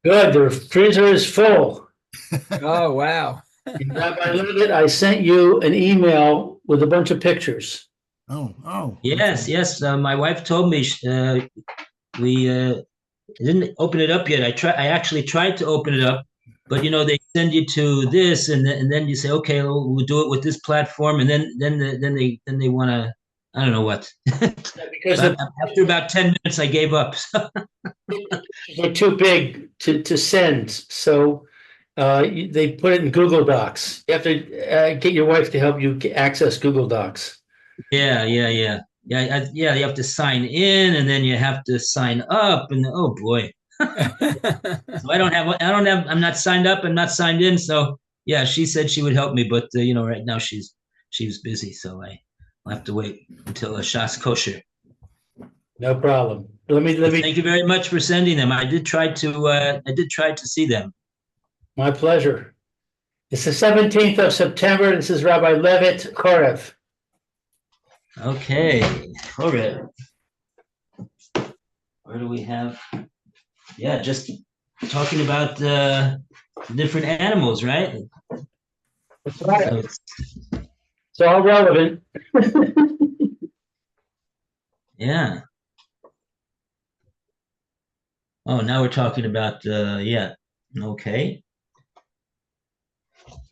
Good. The freezer is full. Oh, wow. And Rabbi Levitt, I sent you an email with a bunch of pictures. Oh. Yes, yes. My wife told me we didn't open it up yet. I actually tried to open it up, but they send you to this, and then you say, okay, we'll do it with this platform, and then they want to. I don't know what. Because But after about 10 minutes, I gave up. they're too big to send. So they put it in Google Docs. You have to get your wife to help you access Google Docs. Yeah. Yeah. You have to sign in, and then you have to sign up, and oh boy. So I'm not signed up and not signed in. So yeah, she said she would help me, but right now she's busy, so I'll have to wait until Shas kosher. No problem. Let me. Thank you very much for sending them. I did try to see them. My pleasure. It's the 17th of September. This is Rabbi Levitt, Horeb. Okay, Horeb. Where do we have? Yeah, just talking about different animals, right? That's right. So It's all relevant. yeah. Oh, now we're talking about yeah. Okay.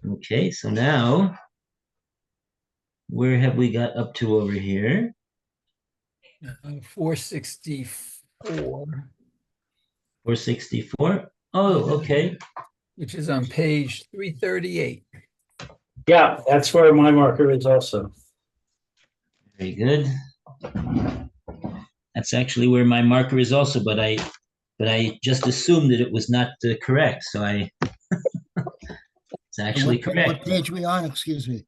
Okay, so now where have we got up to over here? 464. 464. Oh, okay. Which is on page 338. Yeah, that's where my marker is also. Very good. That's actually where my marker is also, but I just assumed that it was not correct, so it's actually correct. What page we on? Excuse me.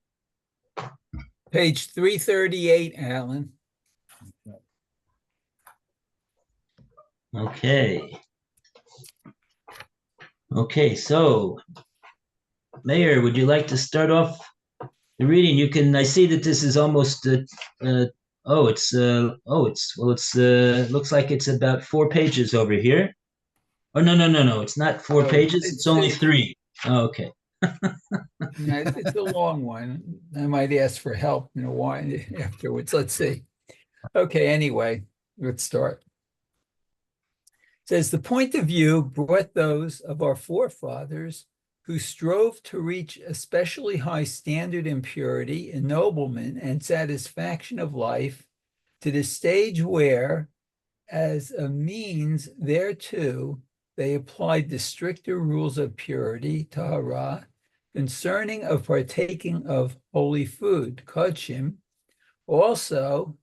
Page 338, Alan. Okay. Okay, so Mayor, would you like to start off the reading? I see that this is almost looks like it's about 4 pages over here. Oh, no, it's not 4 pages, it's only 3. Oh, okay. It's a long one. I might ask for help why afterwards. Let's see. Okay, anyway, let's start. It says, the point of view brought those of our forefathers who strove to reach especially high standard in purity, ennoblement, and satisfaction of life to the stage where, as a means thereto, they applied the stricter rules of purity, tahara, concerning of partaking of holy food, kodshim, also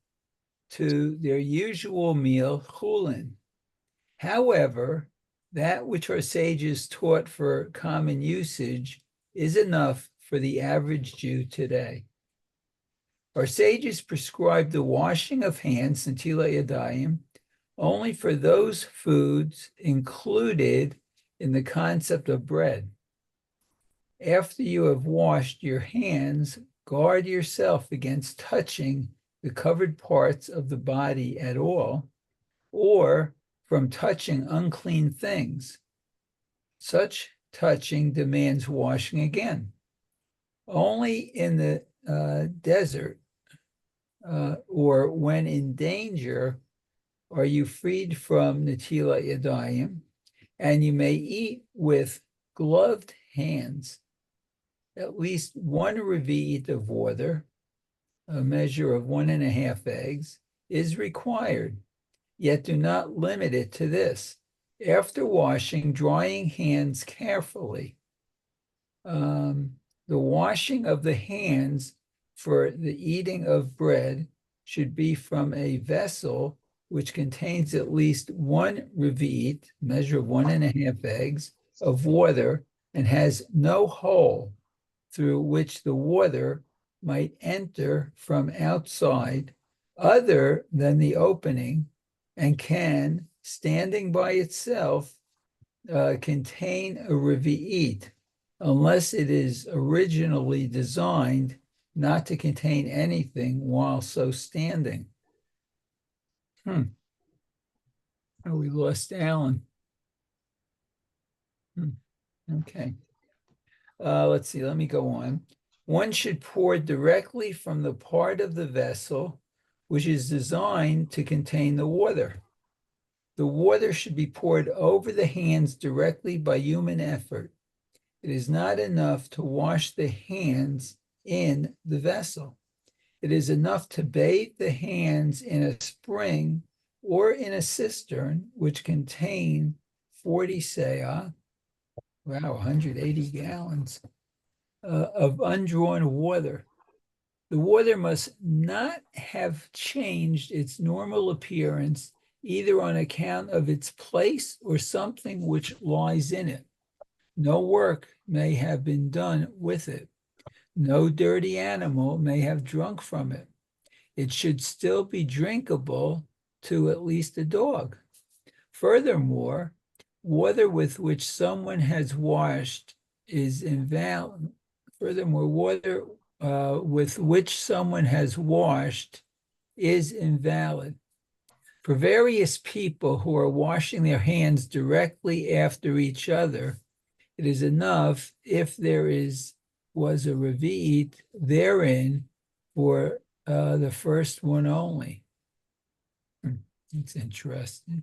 to their usual meal, chulin. However, that which our sages taught for common usage is enough for the average Jew today. Our sages prescribed the washing of hands, netilat yadayim, only for those foods included in the concept of bread. After you have washed your hands, guard yourself against touching the covered parts of the body at all, or from touching unclean things. Such touching demands washing again. Only in the desert or when in danger are you freed from netilat yadayim, and you may eat with gloved hands. At least 1 revi'it of water, a measure of 1.5 eggs, is required. Yet do not limit it to this. After washing, drying hands carefully. The washing of the hands for the eating of bread should be from a vessel which contains at least 1 revi'it, measure of 1.5 eggs, of water, and has no hole through which the water might enter from outside other than the opening, and can, standing by itself, contain a revi'it, unless it is originally designed not to contain anything while so standing. Oh, we lost Alan. Okay. Let's see, let me go on. One should pour directly from the part of the vessel which is designed to contain the water. The water should be poured over the hands directly by human effort. It is not enough to wash the hands in the vessel. It is enough to bathe the hands in a spring or in a cistern which contain 40 seah, wow, 180 gallons of undrawn water. The water must not have changed its normal appearance either on account of its place or something which lies in it. No work may have been done with it. No dirty animal may have drunk from it. It should still be drinkable to at least a dog. Furthermore, water with which someone has washed is invalid. Furthermore, water with which someone has washed is invalid. For various people who are washing their hands directly after each other, it is enough if there was a revi'it therein for the first one only. It's interesting.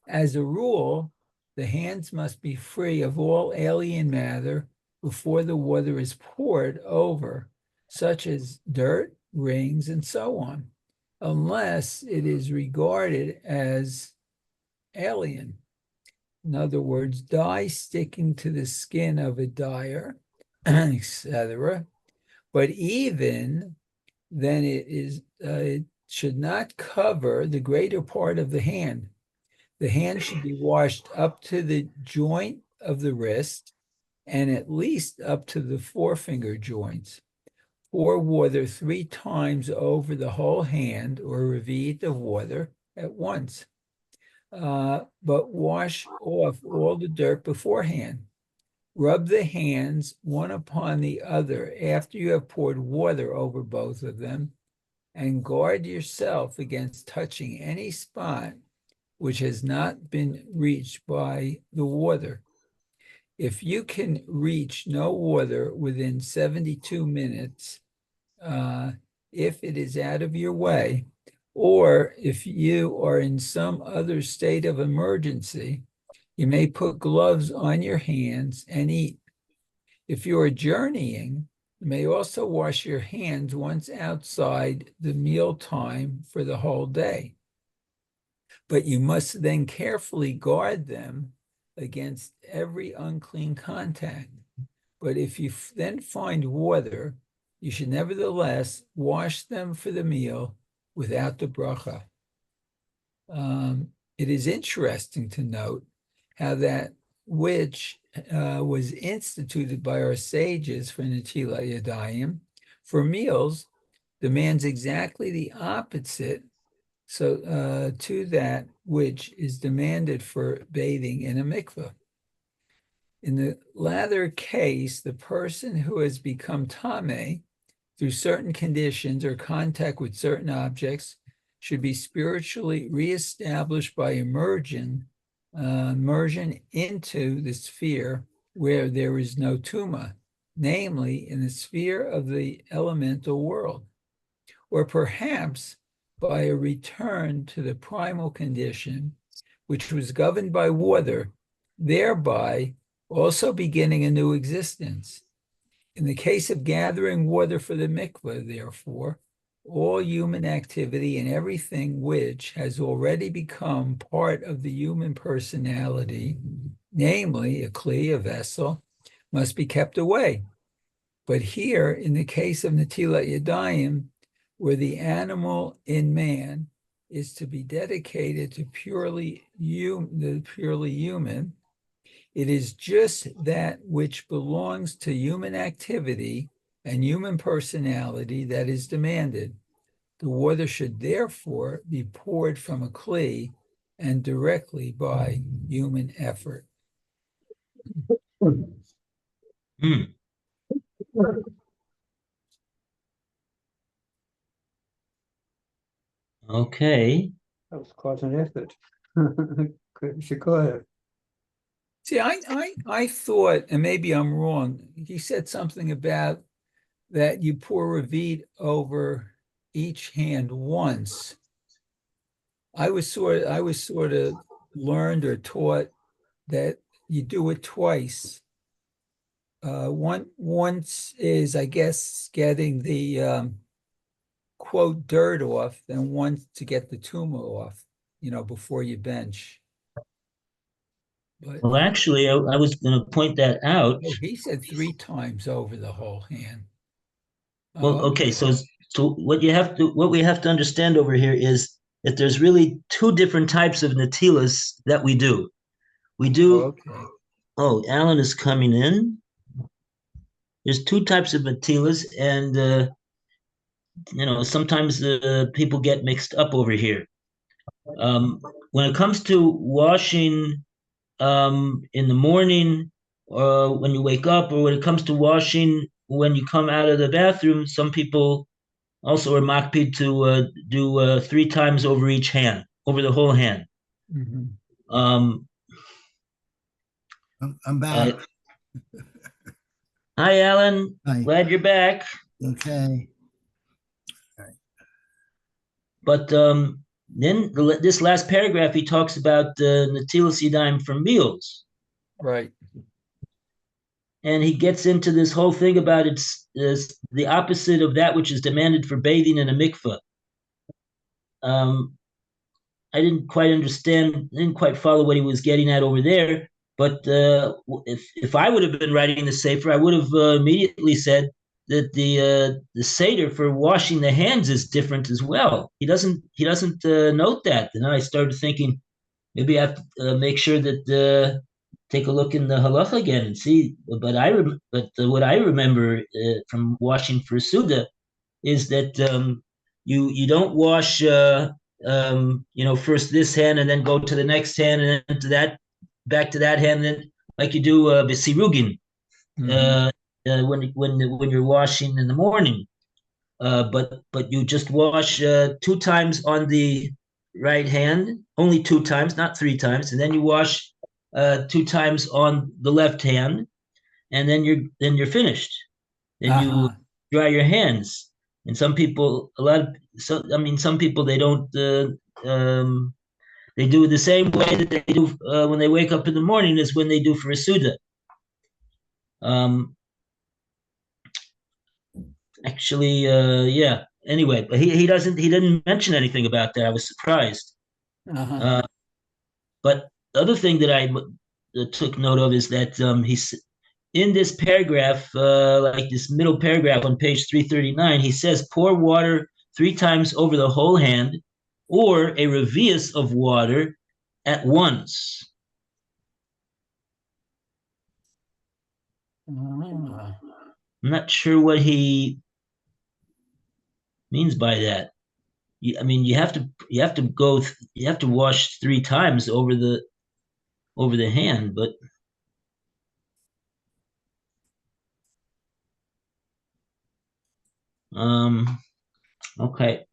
As a rule, the hands must be free of all alien matter before the water is poured over, such as dirt, rings, and so on, unless it is regarded as alien. In other words, dye sticking to the skin of a dyer, etc. But even then, it should not cover the greater part of the hand. The hand should be washed up to the joint of the wrist and at least up to the forefinger joints. Pour water 3 times over the whole hand or revi'it of water at once. But wash off all the dirt beforehand. Rub the hands one upon the other after you have poured water over both of them, and guard yourself against touching any spot which has not been reached by the water. If you can reach no water within 72 minutes, if it is out of your way, or if you are in some other state of emergency, you may put gloves on your hands and eat. If you are journeying, you may also wash your hands once outside the meal time for the whole day. But you must then carefully guard them against every unclean contact. But if you then find water, you should nevertheless wash them for the meal without the bracha. It is interesting to note how that which was instituted by our sages for Netilat Yadayim for meals demands exactly the opposite to that which is demanded for bathing in a mikveh. In the latter case, the person who has become tameh through certain conditions or contact with certain objects should be spiritually reestablished by immersion into the sphere where there is no tuma, namely in the sphere of the elemental world, or perhaps by a return to the primal condition, which was governed by water, thereby also beginning a new existence. In the case of gathering water for the mikveh, therefore, all human activity and everything which has already become part of the human personality, namely a kli, a vessel, must be kept away. But here, in the case of Netilat Yadayim, where the animal in man is to be dedicated to the purely human, it is just that which belongs to human activity and human personality that is demanded. The water should therefore be poured from a kli and directly by human effort. Hmm. Okay. That was quite an effort. Go ahead. See, I thought, and maybe I'm wrong, he said something about that you pour Levitt over each hand once. I was sort of learned or taught that you do it twice. Once is, I guess, getting the quote dirt off, then once to get the tumor off, before you bench. But Well, actually, I was going to point that out. he said 3 times over the whole hand. Well, Oh, okay, so what we have to understand over here is that there's really two different types of natilas that we do. We do. okay. Oh, Alan is coming in. There's two types of natilas, and sometimes people get mixed up over here. When it comes to washing in the morning, or when you wake up, or when it comes to washing when you come out of the bathroom, some people also are makpid to do 3 times over each hand, over the whole hand. Mhm. Um, I'm back. Hi, Alan. Hi. Glad you're back. Okay. But then this last paragraph, he talks about natilas yadayim for meals. Right. And he gets into this whole thing about it's the opposite of that which is demanded for bathing in a mikveh. I didn't quite understand, didn't quite follow what he was getting at over there. But if I would have been writing the sefer, I would have immediately said that the seder for washing the hands is different as well. He doesn't note that. And then I started thinking maybe I have to make sure that take a look in the halacha again and see. But what I remember from washing for Suda is that you don't wash first this hand and then go to the next hand and then to that back to that hand, and then like you do besirugin when you're washing in the morning. But you just wash 2 times on the right hand, only 2 times, not 3 times, and then you wash 2 times on the left hand, and then you're finished. Then you dry your hands. And some people, some people they don't. They do it the same way that they do when they wake up in the morning as when they do for a Suda. Yeah. Anyway, but he didn't mention anything about that. I was surprised. But the other thing that I took note of is that he's in this paragraph, like this middle paragraph on page 339, he says, pour water 3 times over the whole hand, or a revius of water at once. I'm not sure what he means by that. You have to wash 3 times over the hand, but okay.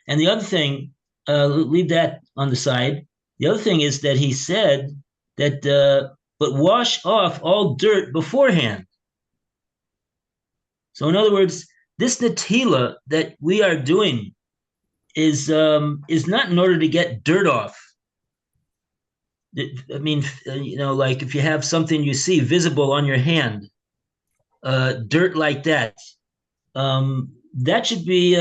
And the other thing, leave that on the side. The other thing is that he said that, but wash off all dirt beforehand. So in other words, this natila that we are doing is not in order to get dirt off. Like if you have something you see visible on your hand, dirt like that, that should be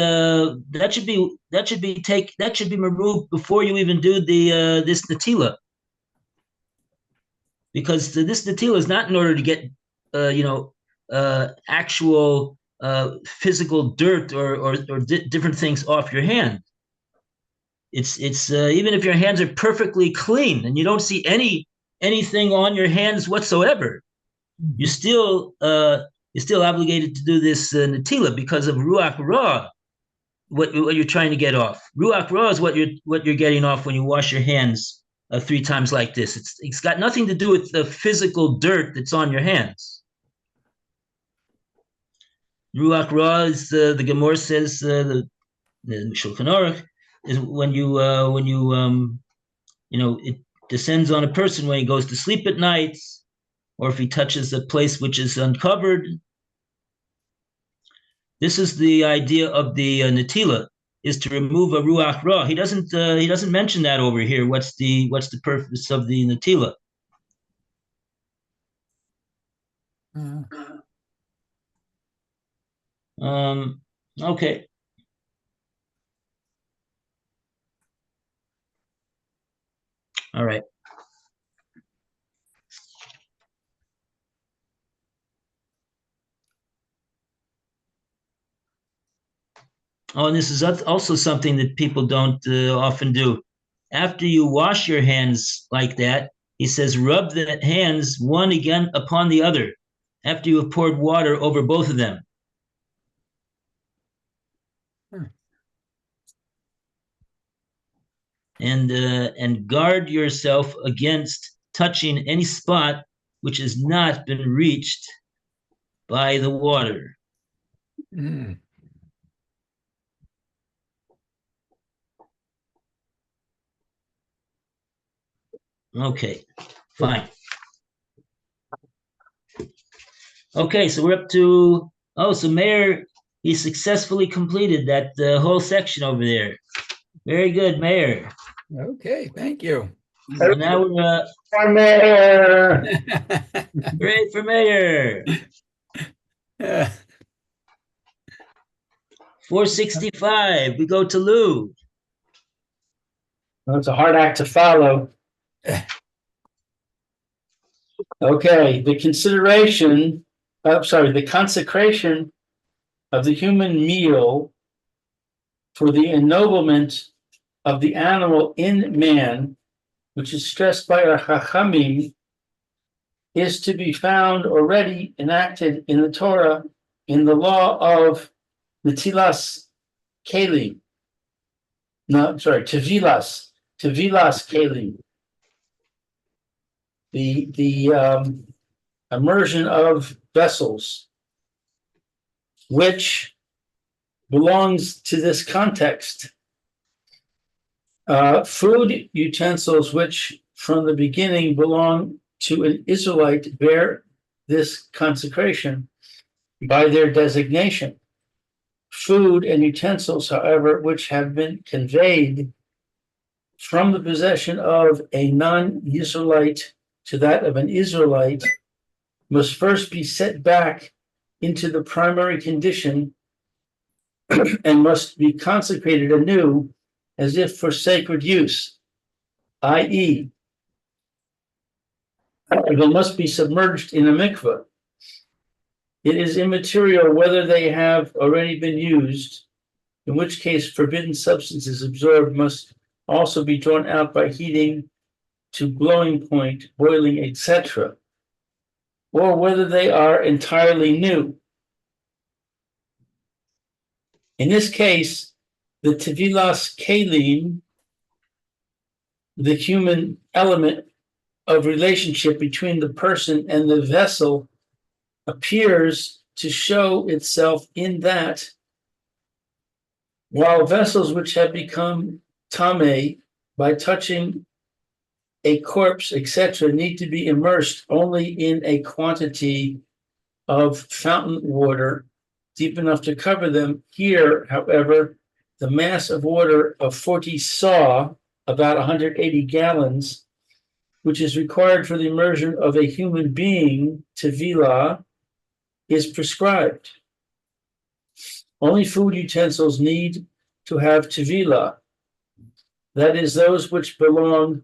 removed before you even do this natila, because this natila is not in order to get actual physical dirt or different things off your hand. It's even if your hands are perfectly clean and you don't see anything on your hands whatsoever, you're still obligated to do this natila because of ruach ra. What you're trying to get off. Ruach ra is what you're getting off when you wash your hands 3 times like this. It's got nothing to do with the physical dirt that's on your hands. Ruach ra is the Gemara says the Shulchan Aruch is when you descends on a person when he goes to sleep at night, or if he touches a place which is uncovered. This is the idea of the Natila, is to remove a ruach ra. He doesn't mention that over here. What's the purpose of the Natila? Okay. All right. Oh, and this is also something that people don't often do. After you wash your hands like that, he says, rub the hands one again upon the other after you have poured water over both of them. And guard yourself against touching any spot which has not been reached by the water. Mm. Okay, fine. Okay, so we're up to, so Mayor, he successfully completed that whole section over there. Very good, Mayor. Okay, thank you. So now we're Mayor. great for Mayor. 465, we go to Lou. Well, it's a hard act to follow. Okay, the consecration of the human meal for the ennoblement of the animal in man, which is stressed by our Chachamim, is to be found already enacted in the Torah in the law of Netilas Kelim. No, sorry, Tevilas Kelim. The immersion of vessels, which belongs to this context. Food utensils, which from the beginning belong to an Israelite, bear this consecration by their designation. Food and utensils, however, which have been conveyed from the possession of a non-Israelite to that of an Israelite, must first be set back into the primary condition and must be consecrated anew as if for sacred use, i.e., they must be submerged in a mikveh. It is immaterial whether they have already been used, in which case forbidden substances absorbed must also be drawn out by heating to glowing point, boiling, etc., or whether they are entirely new. In this case, the Tevilas Kelim, the human element of relationship between the person and the vessel, appears to show itself in that while vessels which have become tameh by touching a corpse, etc., need to be immersed only in a quantity of fountain water deep enough to cover them. Here, however, the mass of water of 40 saw, about 180 gallons, which is required for the immersion of a human being, tevilah, is prescribed. Only food utensils need to have tevilah, that is, those which belong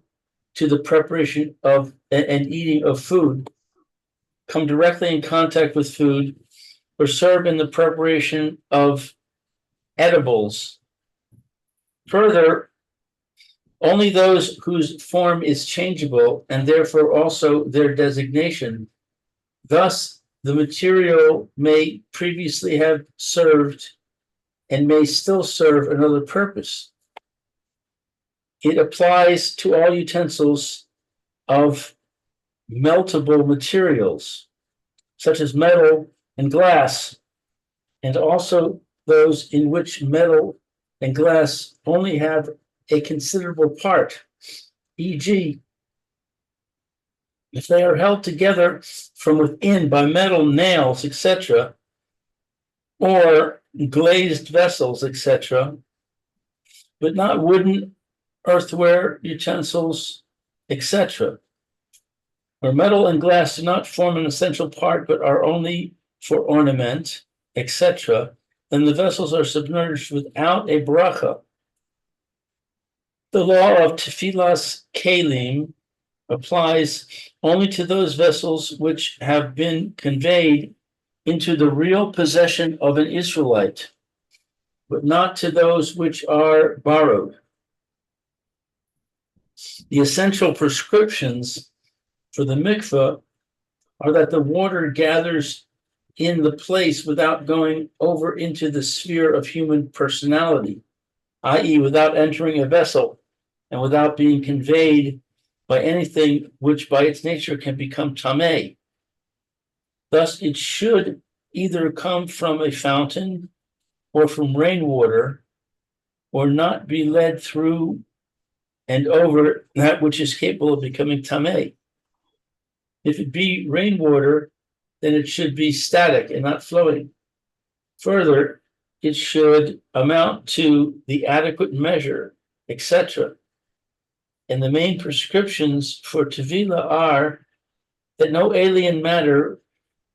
to the preparation of and eating of food, come directly in contact with food, or serve in the preparation of edibles. Further, only those whose form is changeable and therefore also their designation. Thus, the material may previously have served and may still serve another purpose. It applies to all utensils of meltable materials, such as metal and glass, and also those in which metal and glass only have a considerable part, e.g., if they are held together from within by metal nails, etc., or glazed vessels, etc., but not wooden, earthenware, utensils, etc., where metal and glass do not form an essential part but are only for ornament, etc., then the vessels are submerged without a bracha. The law of Tefillas Kalim applies only to those vessels which have been conveyed into the real possession of an Israelite, but not to those which are borrowed. The essential prescriptions for the mikveh are that the water gathers in the place without going over into the sphere of human personality, i.e., without entering a vessel and without being conveyed by anything which by its nature can become tameh. Thus, it should either come from a fountain or from rainwater, or not be led through and over that which is capable of becoming tameh. If it be rainwater, then it should be static and not flowing. Further, it should amount to the adequate measure, etc. And the main prescriptions for Tevila are that no alien matter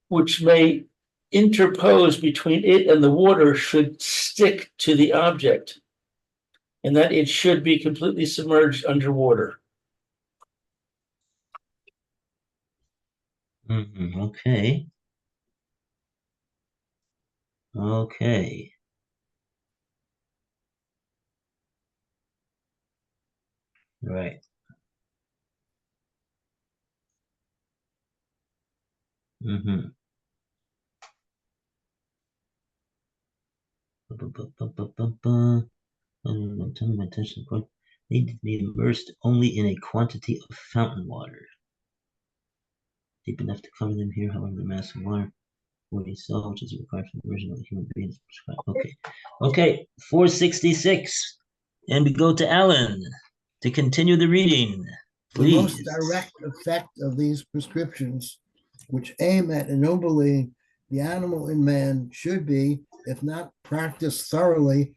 which may interpose between it and the water should stick to the object, and that it should be completely submerged underwater. Okay. Okay. Right. Mm-hmm. Turning my attention to need to be immersed only in a quantity of fountain water. Deep enough to cover them here, however, the mass of water, 40 cell, which is required for the immersion of the human being. Okay. Okay, 466. And we go to Alan to continue the reading. The most Please. direct effect of these prescriptions, which aim at ennobling the animal in man, should be, if not practiced thoroughly,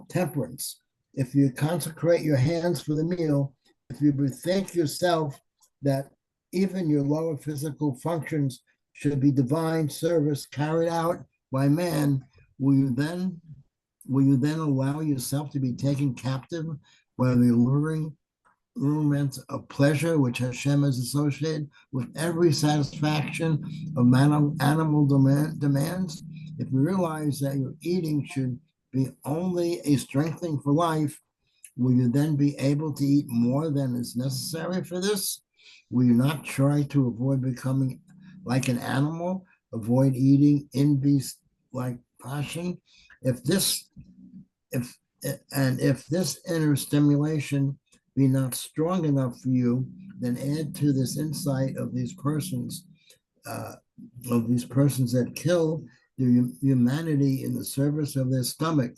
temperance. If you consecrate your hands for the meal, if you bethink yourself that even your lower physical functions should be divine service carried out by man, will you then allow yourself to be taken captive by the alluring allurements of pleasure which Hashem is associated with every satisfaction of animal demands? If you realize that your eating should be only a strengthening for life, will you then be able to eat more than is necessary for this? Will you not try to avoid becoming like an animal, avoid eating in beast-like fashion? If this inner stimulation be not strong enough for you, then add to this insight of these persons that kill their humanity in the service of their stomach,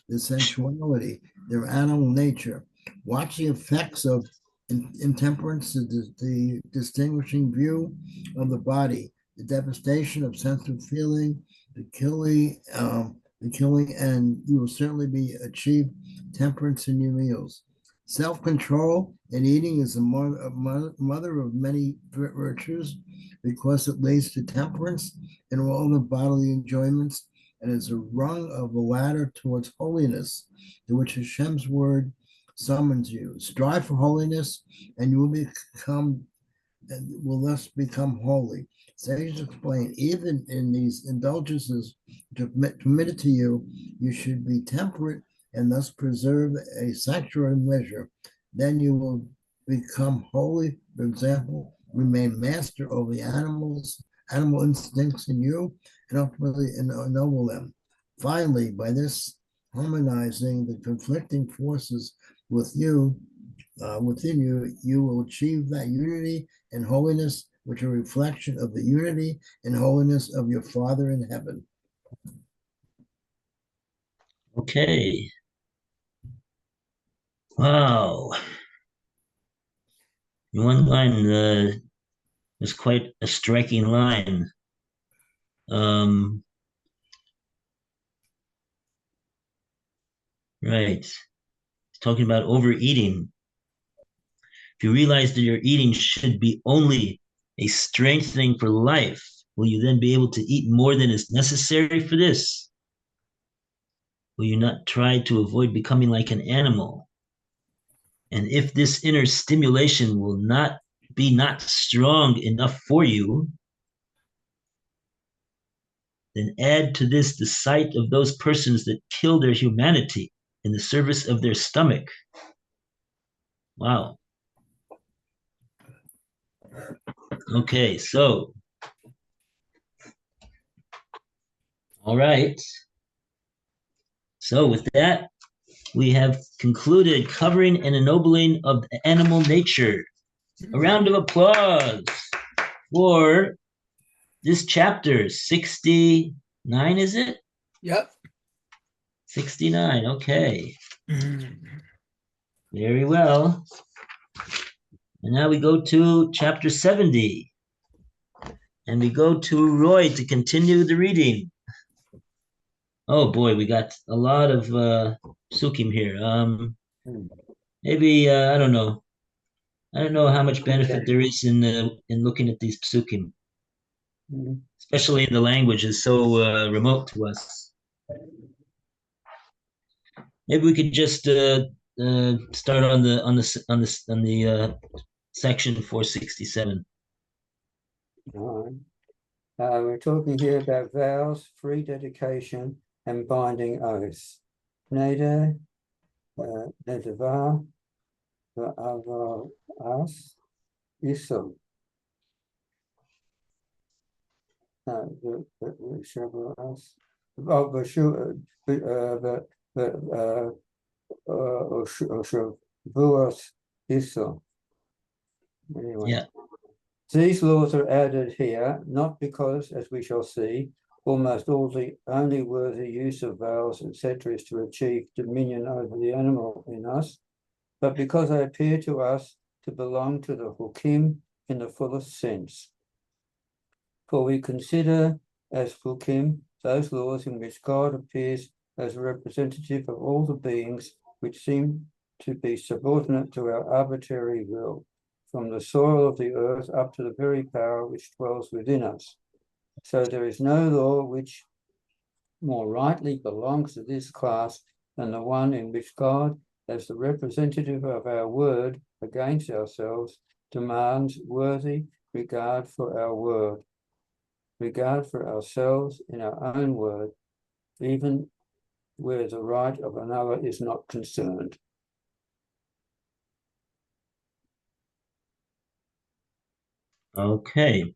their sensuality, their animal nature. Watch the effects of intemperance, the distinguishing view of the body, the devastation of sensitive feeling, the killing, and you will certainly achieve temperance in your meals. Self-control in eating is the mother of many virtues, because it leads to temperance in all the bodily enjoyments, and is a rung of the ladder towards holiness, to which Hashem's word summons you. Strive for holiness, and you will thus become holy. Sages explain, even in these indulgences permitted to you, you should be temperate and thus preserve a sanctuary measure. Then you will become holy. For example, remain master over the animal instincts in you, and ultimately ennoble them. Finally, by this harmonizing the conflicting forces within you, you will achieve that unity and holiness, which are a reflection of the unity and holiness of your Father in heaven. Okay. Wow. One line was quite a striking line. Right. It's talking about overeating. If you realize that your eating should be only a strengthening for life, will you then be able to eat more than is necessary for this? Will you not try to avoid becoming like an animal? And if this inner stimulation will not be not strong enough for you, then add to this the sight of those persons that kill their humanity in the service of their stomach. Wow. Okay, so, all right. So with that, we have concluded covering and ennobling of animal nature. A round of applause for this chapter, 69, is it? Yep. 69, okay. Mhm. Very well. And now we go to chapter 70. And we go to Roy to continue the reading. Oh boy, we got a lot of psukim here. Maybe I don't know. I don't know how much benefit there is in looking at these psukim, especially in the language is so remote to us. Maybe we could just start on the section 467. We're talking here about vows, free dedication, and binding oaths. Neder, Nedava, Va'avas, Isum. Anyway. Yeah. These laws are added here, not because, as we shall see, almost all the only worthy use of vows, etc., is to achieve dominion over the animal in us, but because they appear to us to belong to the hukim in the fullest sense. For we consider as hukim those laws in which God appears as a representative of all the beings which seem to be subordinate to our arbitrary will, from the soil of the earth up to the very power which dwells within us. So there is no law which more rightly belongs to this class than the one in which God, as the representative of our word against ourselves, demands worthy regard for our word, regard for ourselves in our own word, even where the right of another is not concerned. Okay.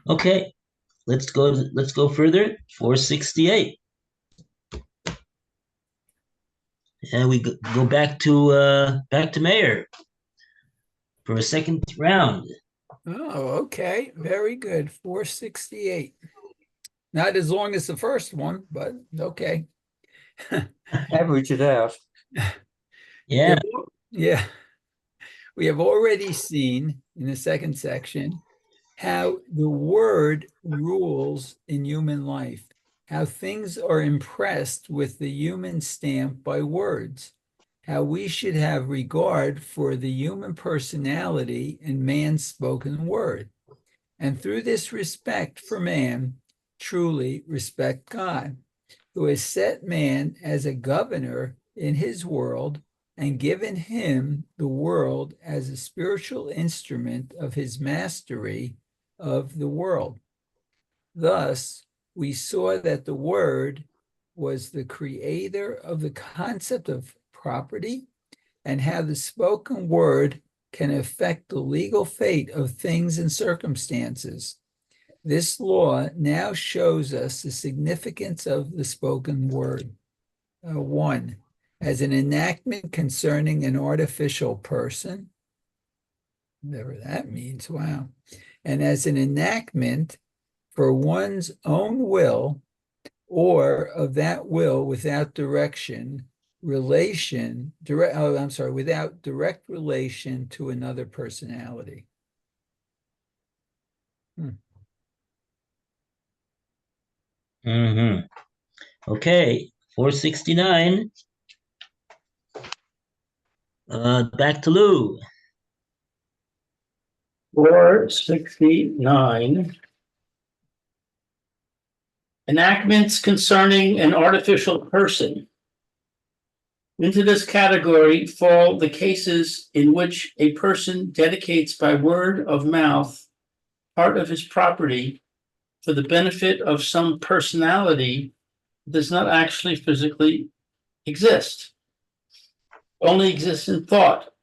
Okay, let's go further. 468. And we go back to Mayor for a second round. Oh, okay. Very good. 468. Not as long as the first one, but okay. Average it out. Yeah. Yeah. We have already seen in the second section how the word rules in human life, how things are impressed with the human stamp by words, how we should have regard for the human personality in man's spoken word, and through this respect for man, truly respect God, who has set man as a governor in his world and given him the world as a spiritual instrument of his mastery of the world. Thus, we saw that the word was the creator of the concept of property and how the spoken word can affect the legal fate of things and circumstances. This law now shows us the significance of the spoken word. 1, as an enactment concerning an artificial person, whatever that means, wow, and as an enactment for one's own will or of that will without direction relation, direct, oh, I'm sorry, without direct relation to another personality. Mm-hmm. Okay, 469. Back to Lou. 469. Enactments concerning an artificial person. Into this category fall the cases in which a person dedicates by word of mouth part of his property for the benefit of some personality that does not actually physically exist, only exists in thought,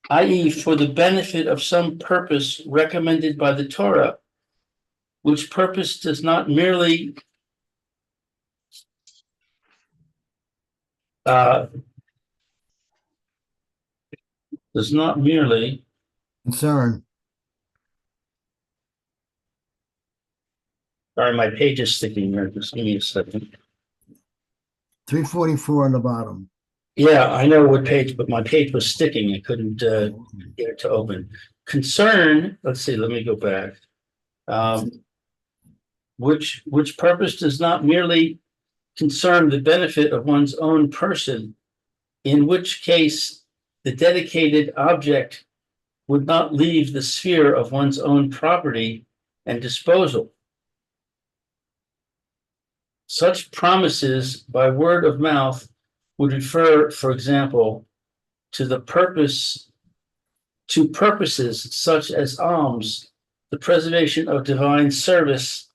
i.e., for the benefit of some purpose recommended by the Torah, which purpose does not merely Concern. sorry, my page is sticking here. Just give me a second. 344 on the bottom. Yeah, I know what page, but my page was sticking. I couldn't get it to open. Concern, let's see, let me go back. Which purpose does not merely concern the benefit of one's own person, in which case the dedicated object would not leave the sphere of one's own property and disposal. Such promises by word of mouth would refer, for example, to purposes such as alms, the preservation of divine service,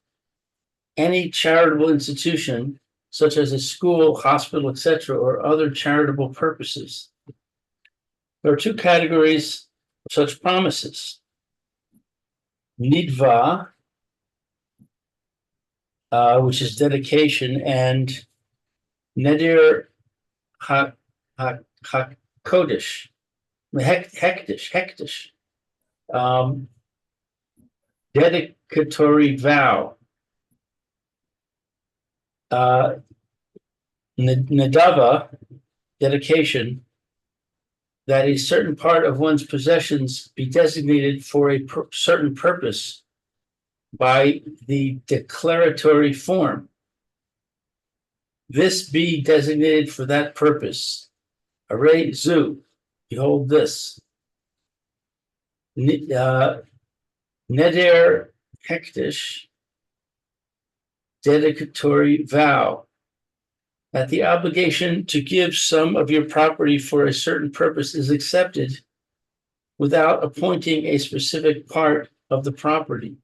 any charitable institution, such as a school, hospital, etc., or other charitable purposes. There are two categories of such promises. Nidva, which is dedication, and Neder HaKodesh, hektish, dedicatory vow. Nadava, dedication, that a certain part of one's possessions be designated for a certain purpose by the declaratory form. This be designated for that purpose. Array zu, behold this. Neder hektish, dedicatory vow, that the obligation to give some of your property for a certain purpose is accepted without appointing a specific part of the property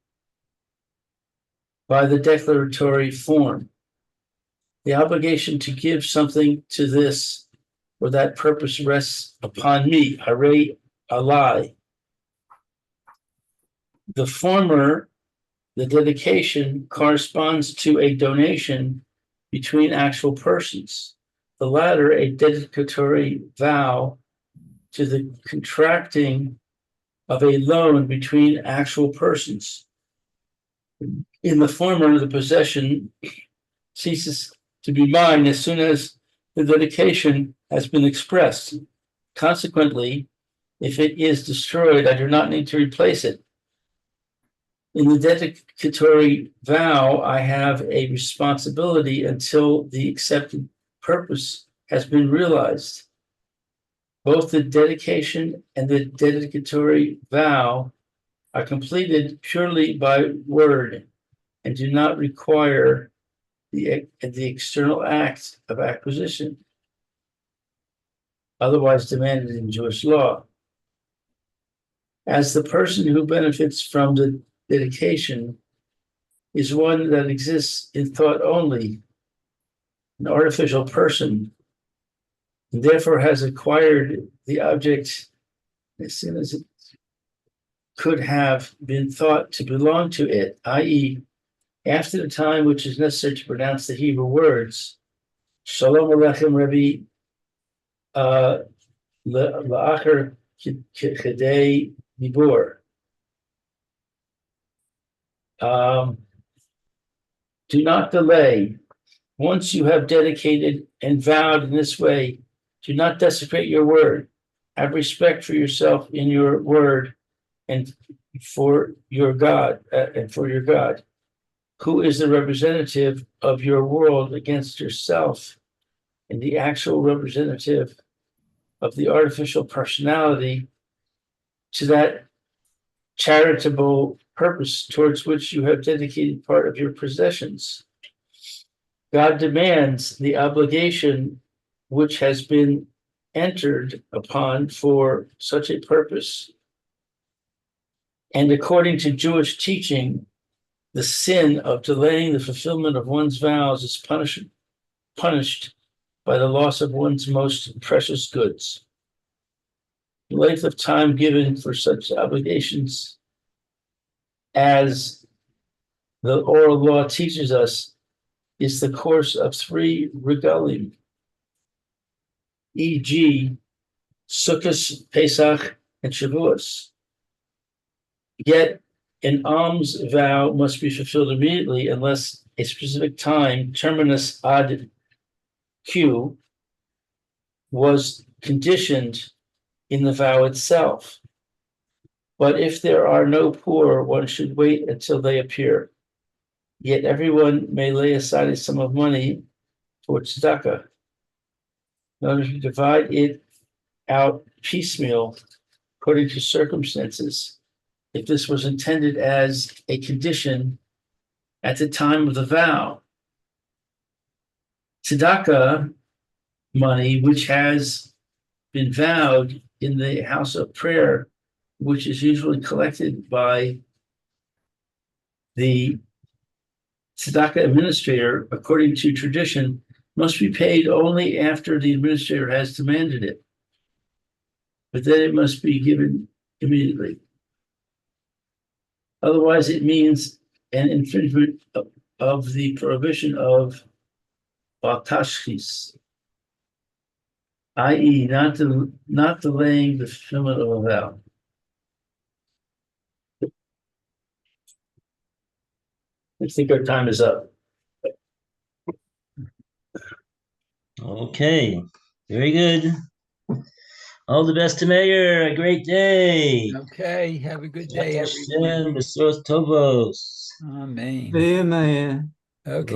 by the declaratory form. The obligation to give something to this or that purpose rests upon me, Hare Alai. The former, the dedication, corresponds to a donation between actual persons. The latter, a dedicatory vow to the contracting of a loan between actual persons. In the former, the possession ceases to be mine as soon as the dedication has been expressed. Consequently, if it is destroyed, I do not need to replace it. In the dedicatory vow, I have a responsibility until the accepted purpose has been realized. Both the dedication and the dedicatory vow are completed purely by word and do not require the external act of acquisition, otherwise demanded in Jewish law. As the person who benefits from the dedication is one that exists in thought only, an artificial person, and therefore has acquired the object as soon as it could have been thought to belong to it, i.e., after the time which is necessary to pronounce the Hebrew words, Shalom Aleichem Rabbi La'acher Chedei Dibur. Do not delay once you have dedicated and vowed in this way, do not desecrate your word. Have respect for yourself in your word and for your God, who is the representative of your world against yourself and the actual representative of the artificial personality to that charitable purpose towards which you have dedicated part of your possessions. God demands the obligation which has been entered upon for such a purpose. And according to Jewish teaching, the sin of delaying the fulfillment of one's vows is punished by the loss of one's most precious goods. The length of time given for such obligations as the oral law teaches us is the course of 3 regalim, e.g., Sukkot, Pesach, and Shavuos. Yet an alms vow must be fulfilled immediately unless a specific time, terminus ad Q, was conditioned in the vow itself. But if there are no poor, one should wait until they appear. Yet everyone may lay aside a sum of money for tzedakah in order to divide it out piecemeal according to circumstances, if this was intended as a condition at the time of the vow. Tzedakah money, which has been vowed in the house of prayer, which is usually collected by the tzedakah administrator, according to tradition, must be paid only after the administrator has demanded it. But then it must be given immediately. Otherwise, it means an infringement of the prohibition of Baltashkis, i.e., not delaying the fulfillment of a vow. I think our time is up. Okay, very good. All the best to Mayor. A great day. Okay, have a good day, everyone. Hashem, Besos Tovos. Amen. See you, Mayor. Okay.